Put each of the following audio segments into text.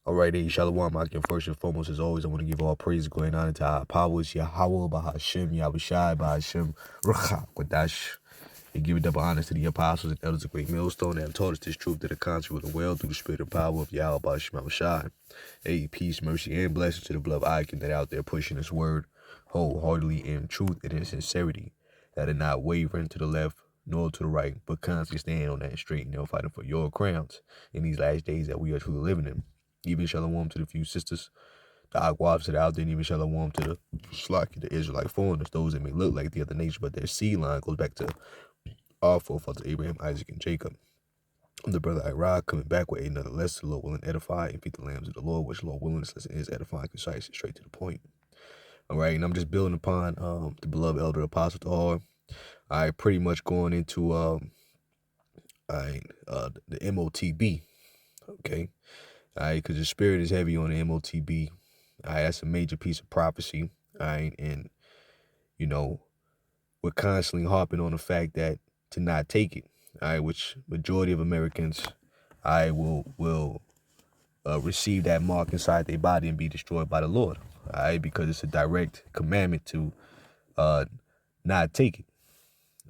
Alright, hey, Shalom, Akim. First and foremost, as always, I want to give all praise, glory, and honor to our powers, Yahweh, Bahashem, Yahushai, Bahashem, Rucha, Quadash. And give double honors to the apostles and elders of Great Millstone that have taught us this truth to the contrary of the well through the spirit and power of Yahweh, Bahashem, Yahushai. Hey, peace, mercy, and blessings to the beloved Akim that out there pushing this word wholeheartedly in truth and in sincerity, that are not wavering to the left nor to the right, but constantly staying on that straight and fighting for your crowns in these last days that we are truly living in. Even shalom to the few sisters, the Aguavs that are out there, and even shalom to the Shlaki, the Israelite foreigners, those that may look like the other nation, but their seed line goes back to our forefathers Abraham, Isaac, and Jacob. I'm the brother Iraq, coming back with another lesson, Lord willing, edify, and feed the lambs of the Lord, which Lord willing, this lesson is edifying, concise, and straight to the point. All right, and I'm just building upon the beloved elder apostle Tahar. I pretty much going into the MoTB, okay? Because the spirit is heavy on the MoTB. That's a major piece of prophecy. And you know, we're constantly harping on the fact that to not take it. Which majority of Americans, will receive that mark inside their body and be destroyed by the Lord. Because it's a direct commandment to not take it.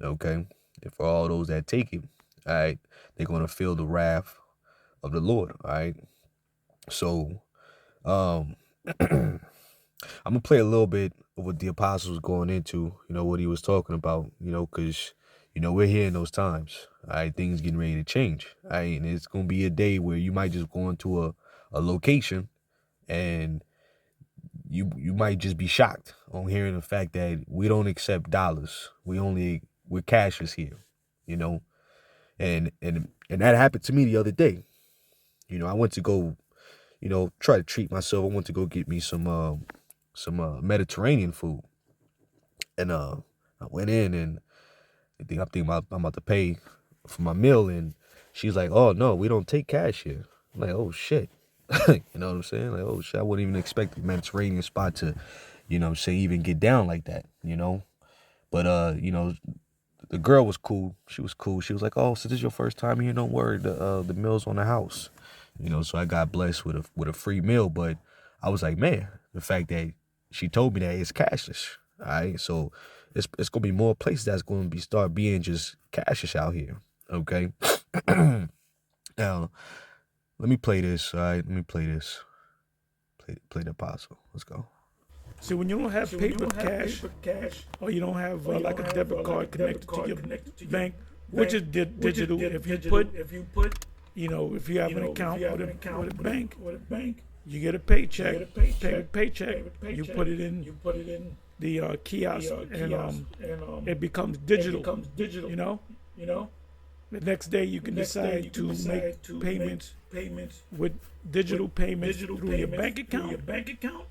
Okay, and for all those that take it, they're gonna feel the wrath of the Lord. All right. So, I'm gonna play a little bit of what the apostle was going into, what he was talking about, because, we're here in those times. Things getting ready to change. And it's gonna be a day where you might just go into a location and you might just be shocked on hearing the fact that we don't accept dollars. We're cashless here, and that happened to me the other day. I went to go try to treat myself. I want to go get me some Mediterranean food. And I went in and I'm about to pay for my meal. And she's like, oh, no, we don't take cash here. I'm like, oh, shit. You know what I'm saying? Like, oh, shit, I wouldn't even expect the Mediterranean spot to, even get down like that, But, the girl was cool. She was cool. She was like, oh, so this is your first time here? Don't worry. The meal's on the house. So I got blessed with a free meal, but I was like, man, the fact that she told me that it's cashless. All right. So it's going to be more places that's going to start being just cashless out here. Okay. Now, let me play this. All right. Let me play this. Play the apostle. Let's go. See, when you don't have paper cash, or you don't have like a debit card connected to your bank, which is digital, if you put, if you have an account with a bank, you get a paycheck, you put it in the kiosk, and it becomes digital, The next day you can decide to make payments with digital payments through your bank account.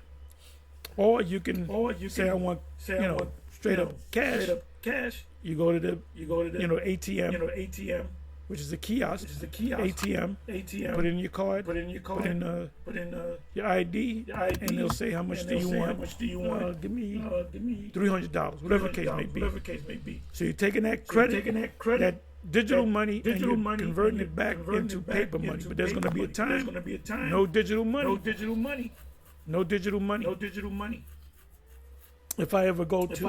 Or you can say I want straight up cash. You go to the ATM, which is a kiosk. ATM. Put in your card. Put in your ID, and they'll say how much do you want. Give me $300, whatever the case may be. So you're taking that credit, that digital money, and you're converting it back into paper money. But there's going to be a time. No digital money. No digital money. If I ever go to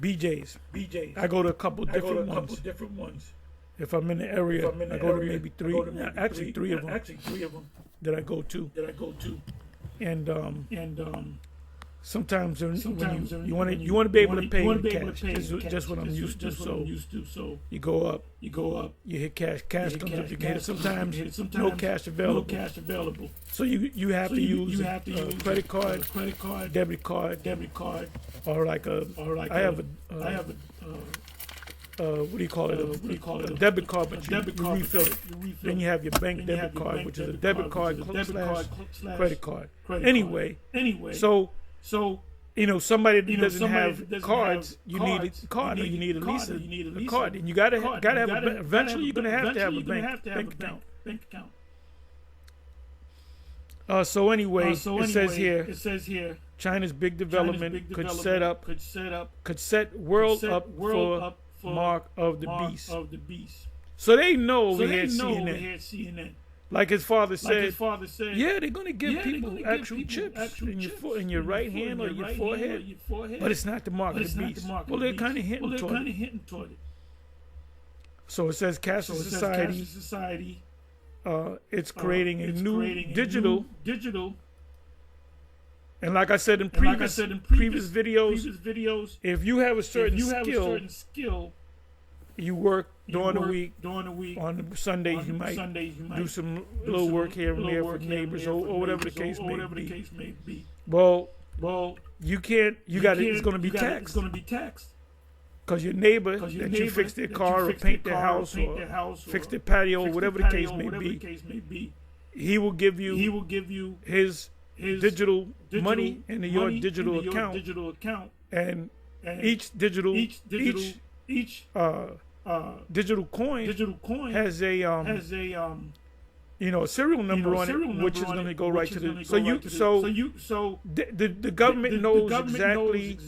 BJ's, I go to a couple different ones. If I'm in the area, I go to maybe three of them that I go to. And sometimes when you want to be able to pay in cash. Just what I'm used to. So you go up, you hit cash comes up. You can hit sometimes no cash available. So you have to use credit card, debit card, or I have a what do you call it? A debit card, but you refill it. Then you have your bank debit card, which is a debit card / credit card. Anyway, so somebody that doesn't have cards, you need a card, or you need at least a card, and you gotta have eventually you're gonna have to have a bank account. So anyway, it says here, China's big development could set world up for mark of the beast. So they know over here at CNN Like his father said, yeah, they're gonna give people actual chips in your foot, in your right hand or your forehead, but it's not the mark of the beast. Well, they're kind of hinting toward it. So it says cashless society. It's creating a new digital. And like I said in previous videos, if you have a certain skill, you work during the week. On Sundays, you might do some little work here and there for neighbors or whatever the case may be. Well, you can't. It's going to be taxed. Because your neighbor that you fix their car or paint their house or fix their patio or whatever the case may be, he will give you his digital money into your digital account, and each digital coin has a serial number on it, which is going to go right to the. So the government knows exactly.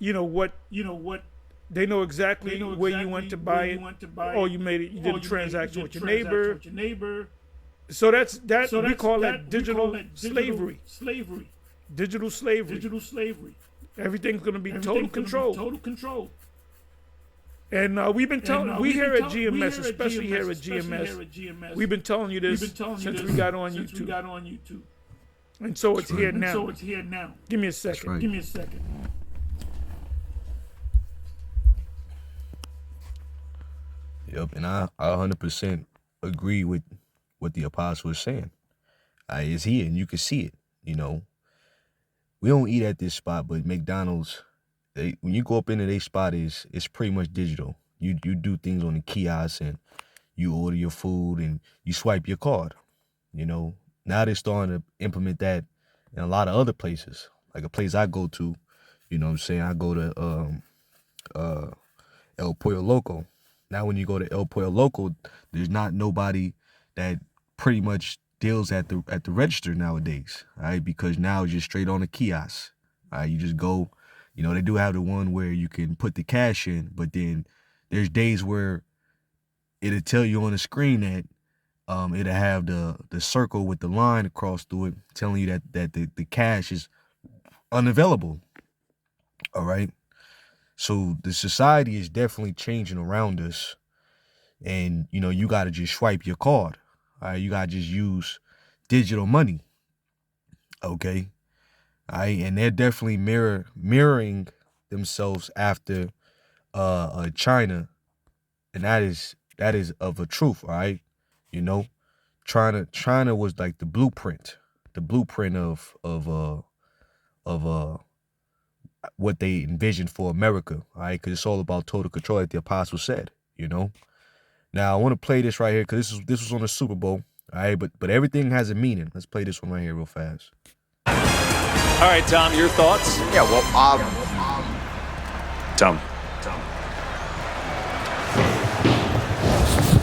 What they know exactly where you went to buy it, or you did a transaction with your neighbor. So that's we call that digital slavery. Digital slavery. Everything's going to be total control. And we've been telling, we here at GMS, especially here at GMS, we've been telling you this since we got on YouTube. And so it's here now. Give me a second. Yep, and I 100% agree with what the apostle is saying. It's here, and you can see it. We don't eat at this spot, but McDonald's, when you go up into their spot, it's pretty much digital. You do things on the kiosk, and you order your food, and you swipe your card. Now they're starting to implement that in a lot of other places. Like a place I go to, I go to El Pollo Loco. Now, when you go to El Pollo Loco, there's not nobody that pretty much deals at the register nowadays, all right? Because now it's just straight on the kiosk. All right, you just go. They do have the one where you can put the cash in, but then there's days where it'll tell you on the screen that it'll have the circle with the line across through it, telling you that the cash is unavailable. All right. So the society is definitely changing around us, and you got to just swipe your card. All right, you got to just use digital money. Okay, all right, and they're definitely mirroring themselves after China, and that is of a truth. All right, China was like the blueprint of what they envisioned for America, all right? Because it's all about total control, like the apostle said, Now, I want to play this right here because this was on the Super Bowl, all right? But everything has a meaning. Let's play this one right here real fast. All right, Tom, your thoughts? Yeah, well, Tom.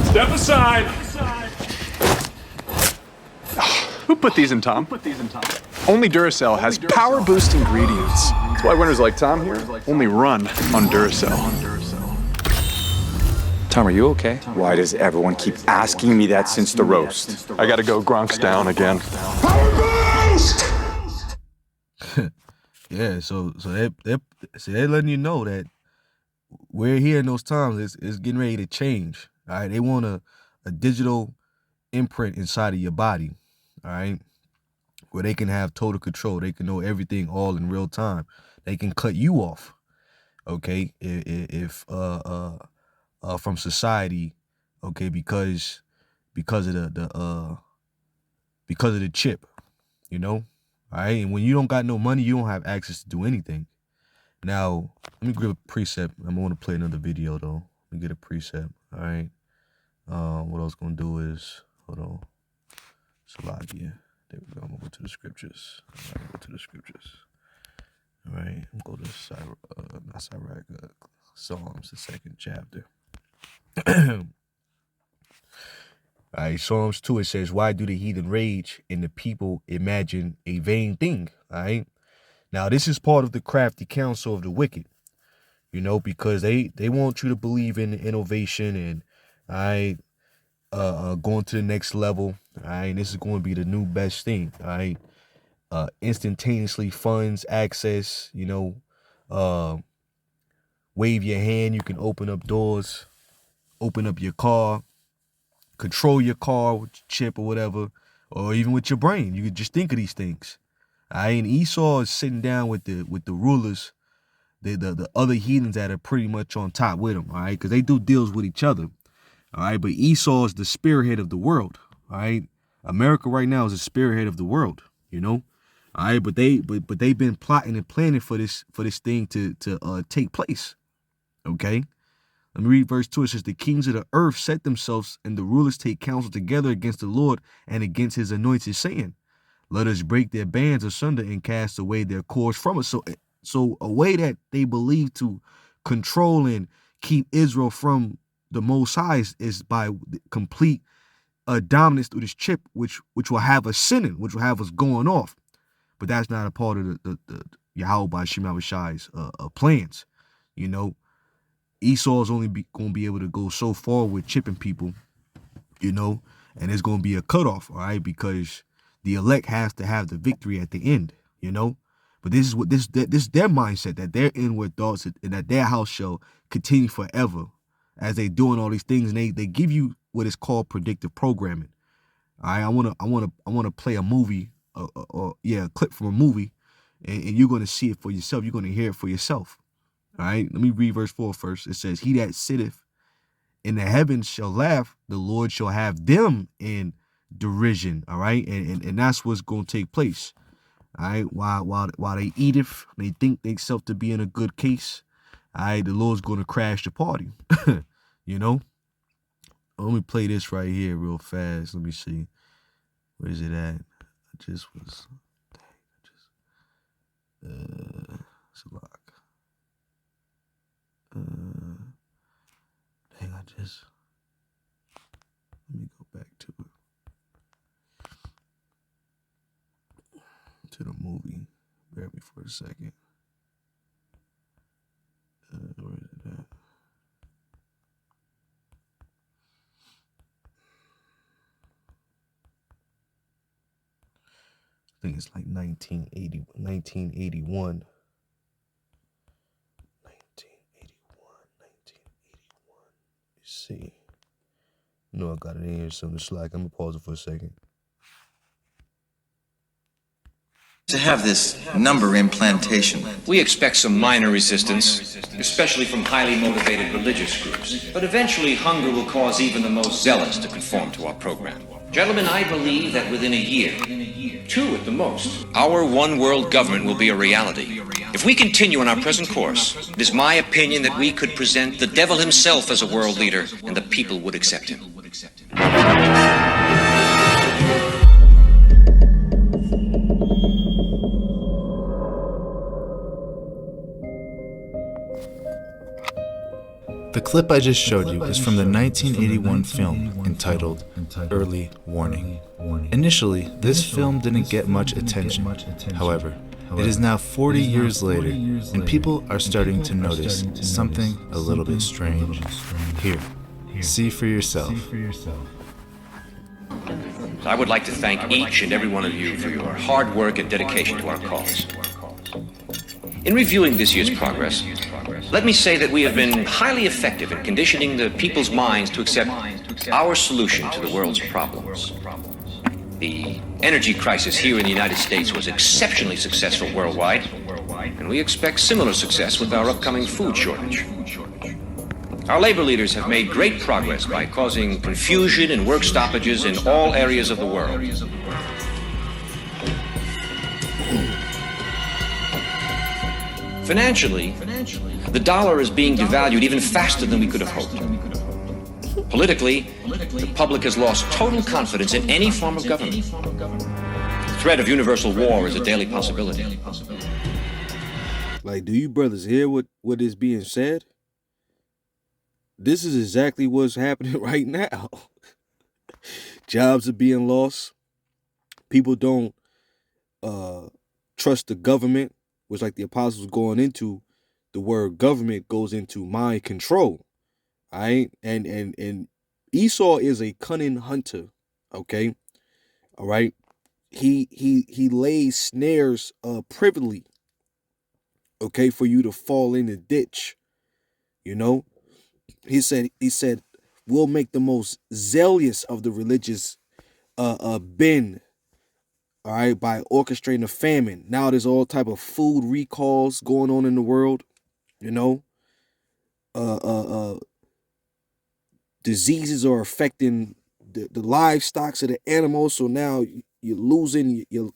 Step aside. Who put these in, Tom? Only Duracell has power boost ingredients. That's why winners like Tom here only run on Duracell. Tom, are you okay? Why does everyone keep asking me that since the roast? I gotta go. Gronk's down again. Power boost! Yeah, so they're letting you know that we're here in those times. It's getting ready to change. All right, they want a digital imprint inside of your body. All right, where they can have total control. They can know everything all in real time. They can cut you off. Okay, if from society, okay, because of the chip, all right. And when you don't got no money, you don't have access to do anything. Now, let me grab a precept. I'm gonna play another video though. Let me get a precept. All right. What I was gonna do is, hold on. Salagia. There we go. I'm gonna go to the scriptures. All right, go to the scriptures. All right, I'm gonna go to Psalms, the 2nd chapter. All right, Psalms 2, it says, "Why do the heathen rage and the people imagine a vain thing?" All right. Now, this is part of the crafty counsel of the wicked, because they want you to believe in innovation and, all right, going to the next level. All right, this is going to be the new best thing. All right, instantaneously funds access. Wave your hand, you can open up doors, open up your car, control your car with your chip or whatever, or even with your brain. You could just think of these things. All right, and Esau is sitting down with the rulers, the other heathens that are pretty much on top with him. All right, because they do deals with each other. All right, but Esau is the spearhead of the world. All right, America right now is the spearhead of the world. All right, but they've been plotting and planning for this thing to take place. Okay, let me read verse 2. It says, "The kings of the earth set themselves, and the rulers take counsel together against the Lord and against his anointed, saying, let us break their bands asunder and cast away their cords from us." So a way that they believe to control and keep Israel from the Most High is by complete dominance through this chip, which will have us sinning, which will have us going off. But that's not a part of the Yahweh by Shema Shai's plans. Esau's only going to be able to go so far with chipping people, and there's going to be a cutoff, all right, because the elect has to have the victory at the end, But this is what this their mindset, that their inward thoughts and that their house shall continue forever as they doing all these things, and they give you what is called predictive programming. All right, I wanna play a movie, a clip from a movie, and you're gonna see it for yourself. You're gonna hear it for yourself. All right, let me read verse 4 first. It says, "He that sitteth in the heavens shall laugh; the Lord shall have them in derision." All right, and that's what's gonna take place. All right, while they eateth, they think themselves to be in a good case. All right, the Lord's gonna crash the party. Let me play this right here real fast. Let me see. Where is it at? It's a lock. Let me go back to the movie. Bear with me for a second. Where is it at? I think it's like 1981. 1981. Let's see. I got it in here, so it's like, I'm gonna pause it for a second. To have this number implantation. We expect some minor resistance, especially from highly motivated religious groups. But eventually, hunger will cause even the most zealous to conform to our program. Gentlemen, I believe that within a year, 2 at the most, our one world government will be a reality. If we continue on our present course, it is my opinion that we could present the devil himself as a world leader, and the people would accept him. The clip I just showed you is from the 1981 film entitled Early Warning. Initially, this film didn't get much attention. However, it is now 40 years later, and people are starting to notice something a little bit strange. Here, see for yourself. I would like to thank each and every one of you for your hard work and dedication to our cause. In reviewing this year's progress, let me say that we have been highly effective in conditioning the people's minds to accept our solution to the world's problems. The energy crisis here in the United States was exceptionally successful worldwide, and we expect similar success with our upcoming food shortage. Our labor leaders have made great progress by causing confusion and work stoppages in all areas of the world. Financially, the dollar is being devalued even faster than we could have hoped. Politically, the public has lost total confidence in any form of government. The threat of universal war is a daily possibility. Like, do you brothers hear what is being said? This is exactly what's happening right now. Jobs are being lost. People don't trust the government, which, like the apostles going into, the word government goes into mind control. All right, and Esau is a cunning hunter. Okay, all right. He lays snares privily. Okay, for you to fall in the ditch. You know, he said we'll make the most zealous of the religious bend, all right, by orchestrating a famine. Now there's all type of food recalls going on in the world, you know. Diseases are affecting the livestock of the animals, so now you're losing your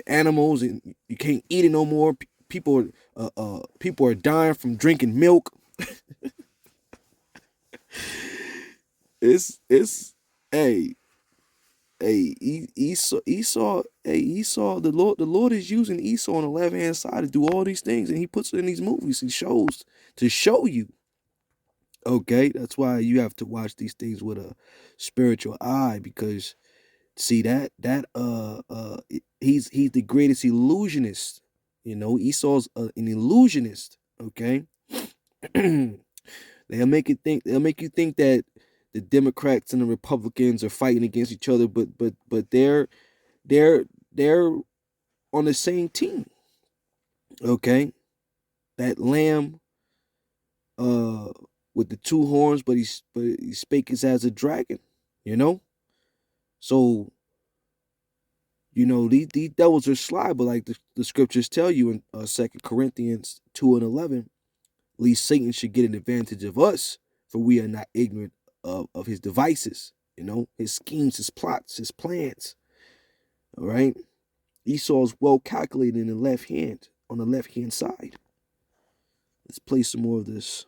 animals, and you can't eat it no more. People are dying from drinking milk. It's hey Esau, the Lord is using Esau on the left hand side to do all these things, and he puts it in these movies. He shows to show you. Okay, that's why you have to watch these things with a spiritual eye, because see he's the greatest illusionist. You know, Esau's an illusionist. Okay, they'll make you think that the Democrats and the Republicans are fighting against each other, but they're on the same team. Okay, that lamb with the two horns, but he spake as a dragon. You know, so you know these devils are sly, but like the scriptures tell you in 2 Corinthians 2:11, at least Satan should get an advantage of us, for we are not ignorant of his devices, you know, his schemes, his plots, his plans. All right. Esau's well calculated in the left hand, on the left hand side. Let's play some more of this.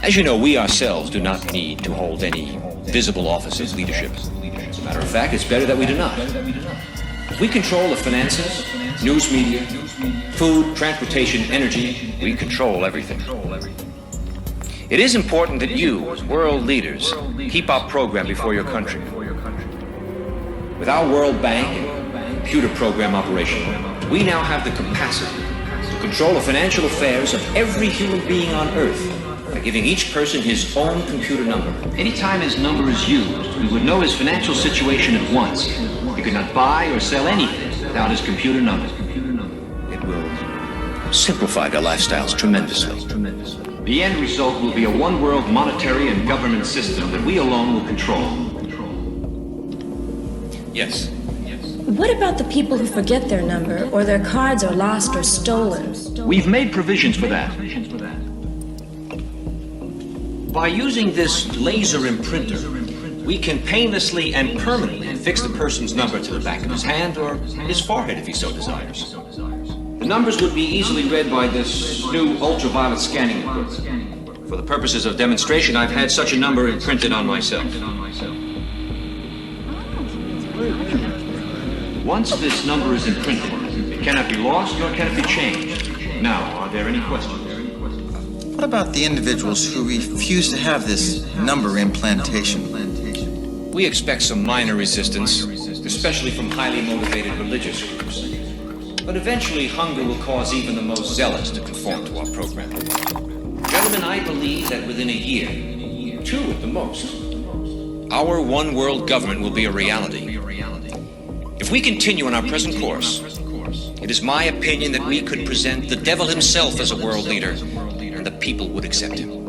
As you know, we ourselves do not need to hold any visible office of leadership. As a matter of fact, it's better that we do not. We control the finances, news media, food, transportation, energy. We control everything. It is important that you, as world leaders, keep our program before your country. With our World Bank and computer program operation, we now have the capacity to control the financial affairs of every human being on Earth by giving each person his own computer number. Anytime his number is used, we would know his financial situation at once. He could not buy or sell anything without his computer number. It will simplify their lifestyles tremendously. The end result will be a one-world monetary and government system that we alone will control. Yes. What about the people who forget their number, or their cards are lost or stolen? We've made provisions for that. By using this laser imprinter, we can painlessly and permanently fix the person's number to the back of his hand or his forehead if he so desires. The numbers would be easily read by this new ultraviolet scanning equipment. For the purposes of demonstration, I've had such a number imprinted on myself. Once this number is imprinted, it cannot be lost nor can it be changed. Now, are there any questions? What about the individuals who refuse to have this number implantation? We expect some minor resistance, especially from highly motivated religious groups. But eventually, hunger will cause even the most zealous to conform to our program. Gentlemen, I believe that within a year, 2 at the most, our one world government will be a reality. If we continue on our present course, it is my opinion that we could present the devil himself as a world leader, and the people would accept him.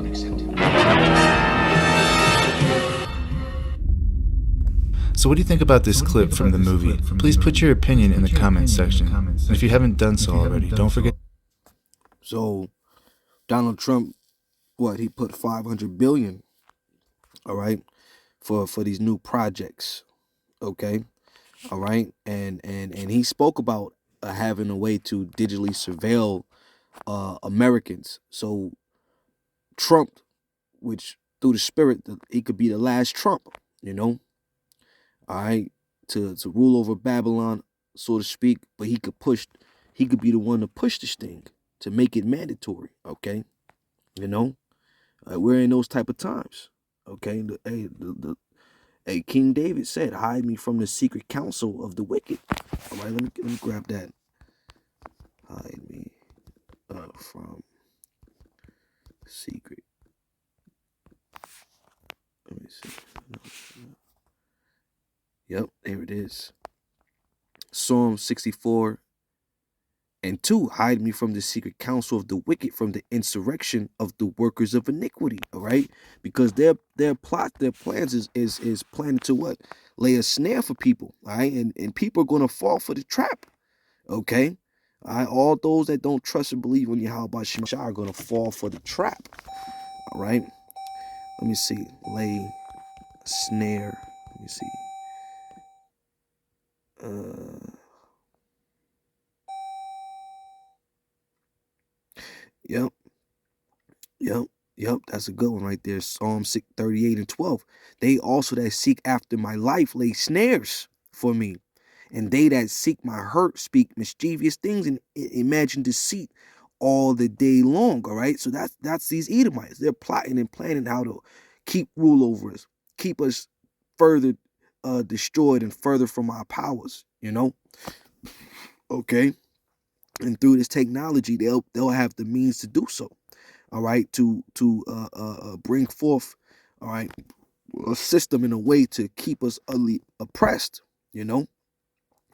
So what do you think about this clip from the movie? Please put your opinion in the comments section. And if you haven't done so already, don't forget. So Donald Trump, he put 500 billion, all right, for these new projects. Okay. All right. And he spoke about having a way to digitally surveil Americans. So Trump, which through the spirit, he could be the last Trump, you know, all right, to rule over Babylon, so to speak. But he could be the one to push this thing, to make it mandatory. Okay. You know, we're in those type of times. Okay. Hey, King David said, hide me from the secret counsel of the wicked. All right, let me grab that. Hide me from secret. Let me see. Yep, there it is. Psalm 64 and 2, hide me from the secret counsel of the wicked, from the insurrection of the workers of iniquity. All right, because their plot, their plans is planning to what? Lay a snare for people. All right, and people are going to fall for the trap. Okay, all right, all those that don't trust and believe in Yahweh Shema are going to fall for the trap. All right, let me see. Lay a snare. Let me see. Yep. Yep, yep, that's a good one right there. Psalm 38 and 12. They also that seek after my life lay snares for me. And they that seek my hurt speak mischievous things and imagine deceit all the day long. All right. So that's these Edomites. They're plotting and planning how to keep rule over us, keep us further destroyed and further from our powers, you know? Okay. And through this technology, they'll have the means to do so. All right, to bring forth, all right, a system in a way to keep us oppressed, you know,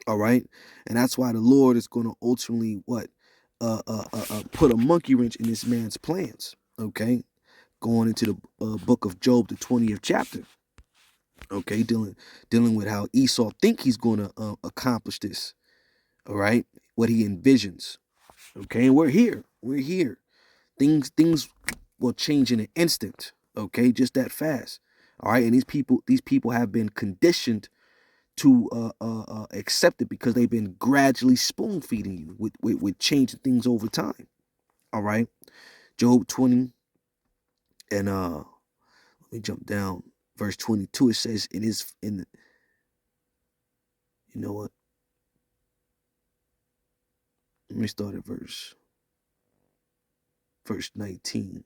all right, and that's why the Lord is going to ultimately put a monkey wrench in this man's plans. Okay, going into the book of Job, the 20th chapter. Okay, dealing with how Esau think he's going to accomplish this. All right, what he envisions. Okay, and we're here. Things will change in an instant. Okay, just that fast. All right, and these people have been conditioned to accept it because they've been gradually spoon feeding you with changing things over time. All right, Job 20 and let me jump down verse 22. It says it is in the, you know what? Let me start at verse 19.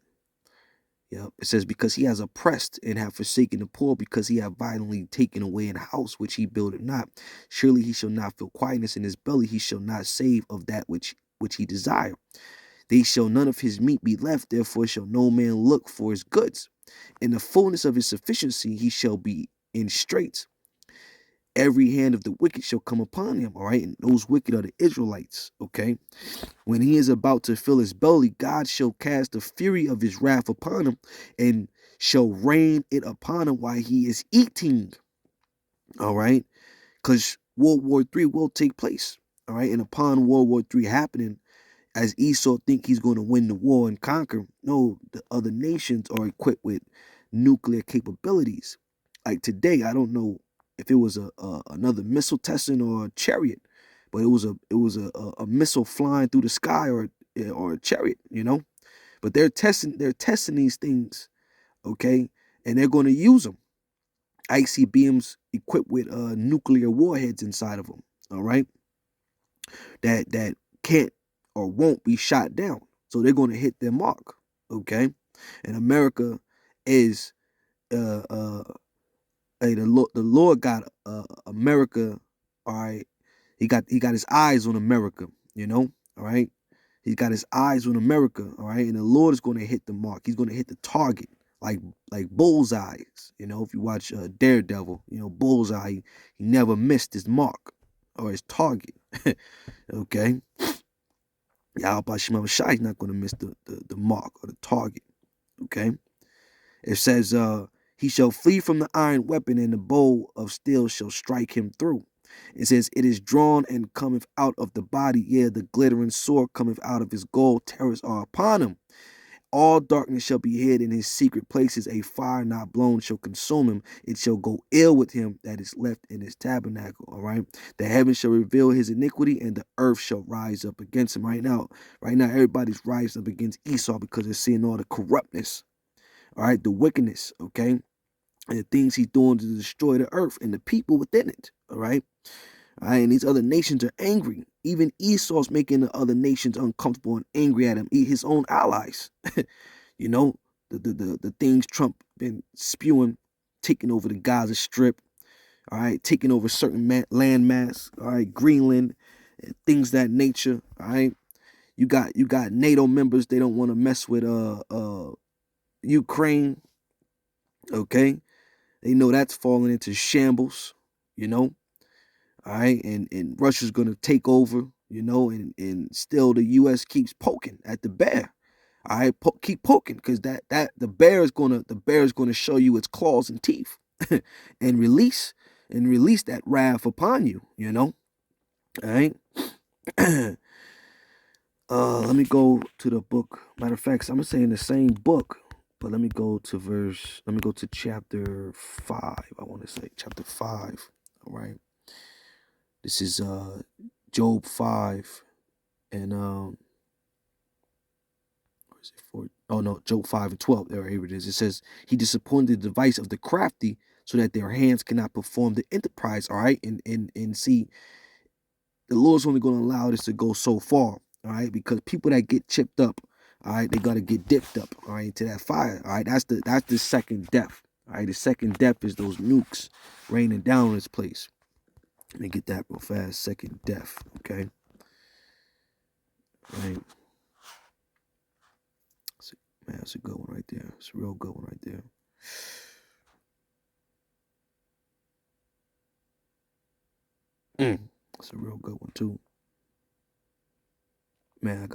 Yep. It says, because he has oppressed and have forsaken the poor, because he have violently taken away an house which he builded not. Surely he shall not feel quietness in his belly. He shall not save of that which he desire. They shall none of his meat be left. Therefore shall no man look for his goods. In the fullness of his sufficiency he shall be in straits. Every hand of the wicked shall come upon him. All right. And those wicked are the Israelites. Okay. When he is about to fill his belly, God shall cast the fury of his wrath upon him and shall rain it upon him while he is eating. All right. Because World War III will take place. All right. And upon World War III happening, as Esau think he's going to win the war and conquer, no, the other nations are equipped with nuclear capabilities. Like today, I don't know if it was another missile testing or a chariot, but it was a missile flying through the sky or a chariot, you know. But they're testing these things, okay, and they're going to use them. ICBMs equipped with nuclear warheads inside of them. All right, that can't or won't be shot down. So they're going to hit their mark, okay? And America is the Lord got America, all right. He got his eyes on America, you know, all right. He's got his eyes on America, all right. And the Lord is going to hit the mark. He's going to hit the target, like bullseyes. You know, if you watch Daredevil, you know, bullseye. He never missed his mark or his target. Okay. Yahweh Shema Shai is not going to miss the mark or the target. Okay. It says, he shall flee from the iron weapon, and the bow of steel shall strike him through. It says, it is drawn and cometh out of the body. Yeah, the glittering sword cometh out of his gold. Terrors are upon him. All darkness shall be hid in his secret places. A fire not blown shall consume him. It shall go ill with him that is left in his tabernacle. All right. The heavens shall reveal his iniquity, and the earth shall rise up against him. Right now, everybody's rising up against Esau because they're seeing all the corruptness. All right. The wickedness. Okay. And the things he's doing to destroy the earth and the people within it. All right. All right. And these other nations are angry. Even Esau's making the other nations uncomfortable and angry at him, his own allies. You know, the things Trump been spewing, taking over the Gaza Strip, all right, taking over certain land mass, all right, Greenland, and things of that nature, all right. You got NATO members. They don't want to mess with Ukraine. Okay, they know that's falling into shambles. You know, all right, and Russia's gonna take over. You know, and still the U.S. keeps poking at the bear. All right, keep poking, because that the bear is gonna show you its claws and teeth, and release that wrath upon you. You know, all right. Let me go to the book. Matter of fact, I'm gonna say in the same book, but let me go to chapter 5. I want to say chapter 5. All right. This is Job 5, and where is it for? Oh no, Job 5 and 12. There, here it is. It says, he disappointed the device of the crafty, so that their hands cannot perform the enterprise. All right, and see, the Lord's only going to allow this to go so far. All right, because people that get chipped up, all right, they got to get dipped up, all right, into that fire. All right, that's the second death. All right, the second death is those nukes raining down on this place. Let me get that real fast. Second death, okay. All right. Man, that's a good one right there. It's a real good one right there. That's a real good one too. Man, I'm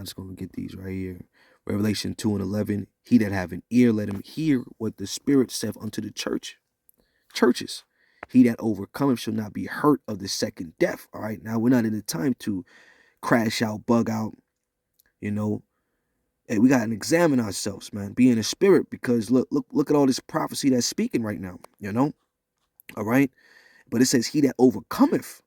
just gonna get these right here. Revelation 2 and 11. He that have an ear, let him hear what the Spirit saith unto the churches. He that overcometh shall not be hurt of the second death. All right, now we're not in the time to crash out, bug out, you know. Hey, we gotta examine ourselves, man. Be in the spirit, because look at all this prophecy that's speaking right now, you know. All right, but it says he that overcometh,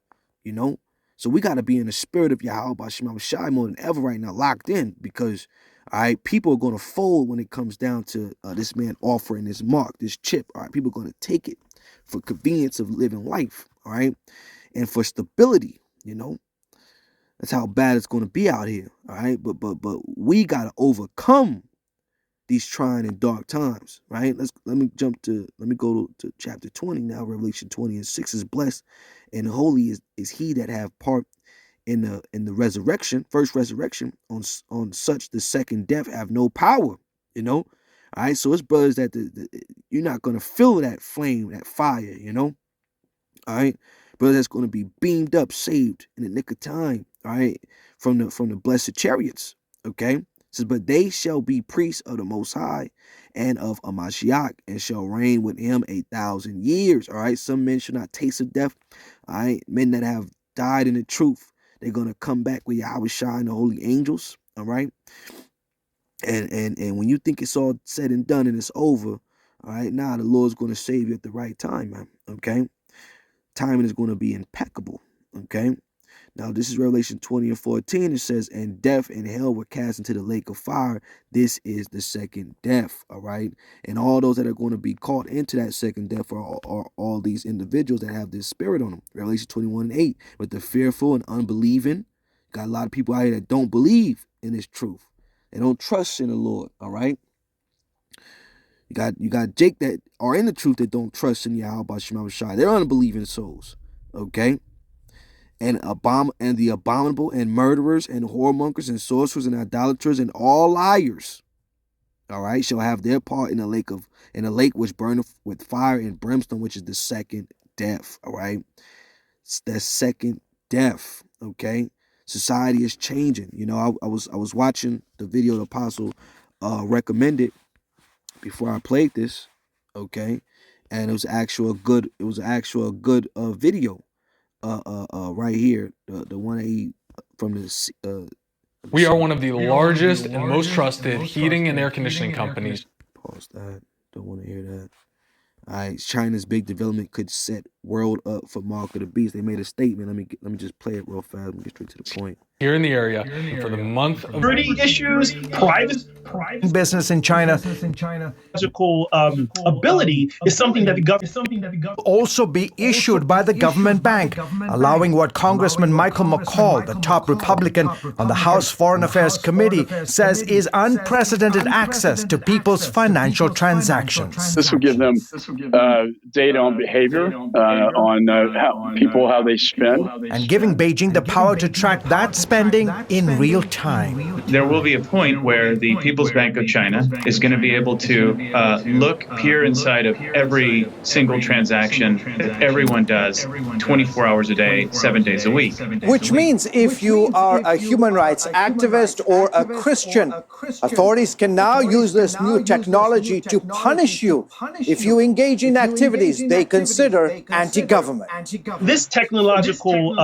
you know. So we got to be in the spirit of Yahweh B'Shem Shai more than ever right now, locked in, because, all right, people are going to fold when it comes down to this man offering this mark, this chip. All right, people are going to take it for convenience of living life, all right, and for stability, you know. That's how bad it's going to be out here, all right. But we got to overcome these trying and dark times, right? Let me go to chapter 20 now. Revelation 20 and 6 is blessed and holy is he that have part in the resurrection, first resurrection. On such the second death have no power, you know. All right, so it's brothers that you're not gonna feel that flame, that fire, you know. All right, brother, that's gonna be beamed up, saved in the nick of time. All right, from the blessed chariots. Okay. It says, but they shall be priests of the Most High and of Amashiach, and shall reign with him 1,000 years. All right, some men shall not taste of death. All right, men that have died in the truth, they're gonna come back with Yahweh Shai and the holy angels. All right, and when you think it's all said and done and it's over, all right, now the Lord's gonna save you at the right time, man. Okay, timing is gonna be impeccable. Okay. Now, this is Revelation 20 and 14. It says, and death and hell were cast into the lake of fire. This is the second death, all right? And all those that are going to be caught into that second death are all these individuals that have this spirit on them. Revelation 21 and 8. But the fearful and unbelieving, got a lot of people out here that don't believe in this truth. They don't trust in the Lord, all right? You got Jake that are in the truth that don't trust in Yahweh B'Shem Shai. They're unbelieving souls, okay? And the abominable and murderers and whoremongers and sorcerers and idolaters and all liars, all right, shall have their part in the lake which burneth with fire and brimstone, which is the second death. All right, it's the second death. Okay, society is changing. You know, I was watching the video the apostle recommended before I played this. Okay, and it was actual good video. Right here, the one that he from the we are one of the largest and most trusted heating and air conditioning companies. Pause that. Don't want to hear that. All right, China's big development could set world up for mark of the beast. They made a statement. Let me just play it real fast. Let me get straight to the point. Here in the area, and for the month of security issues, private business in China. Physical ability is something that the government also be issued by the government bank, allowing what Congressman Michael McCall, the top Republican on the House Foreign Affairs Committee, says is unprecedented access to people's financial transactions. This will give them data on behavior, how they spend. And giving Beijing the power to track that spending in real time. There will be a point where the People's Bank of China is going to be able to peer inside of every single transaction that everyone does 24 hours a day, 7 days a week. Which means if you are a human rights activist or a Christian, authorities can now use this new technology to punish you if you engage in activities they consider anti-government. This technological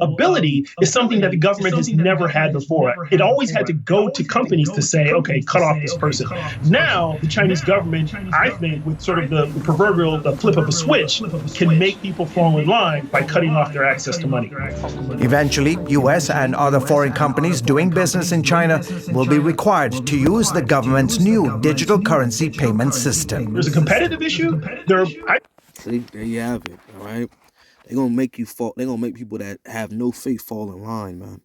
ability is something that the government has never had before. It always had to go to companies to say, okay, cut off this person. Now, the Chinese government, I think, with sort of the proverbial flip of a switch, can make people fall in line by cutting off their access to money. Eventually, U.S. and other foreign companies doing business in China will be required to use the government's new digital currency payment system. There's a competitive issue. There you have it, all right? They're going to make you fall. They're going to make people that have no faith fall in line, man.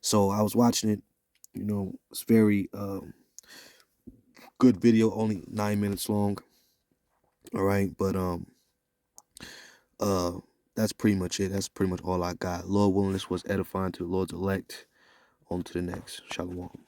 So I was watching it, it's very good video, only 9 minutes long. All right, but that's pretty much it. That's pretty much all I got. Lord willing, this was edifying to the Lord's elect. On to the next. Shalom.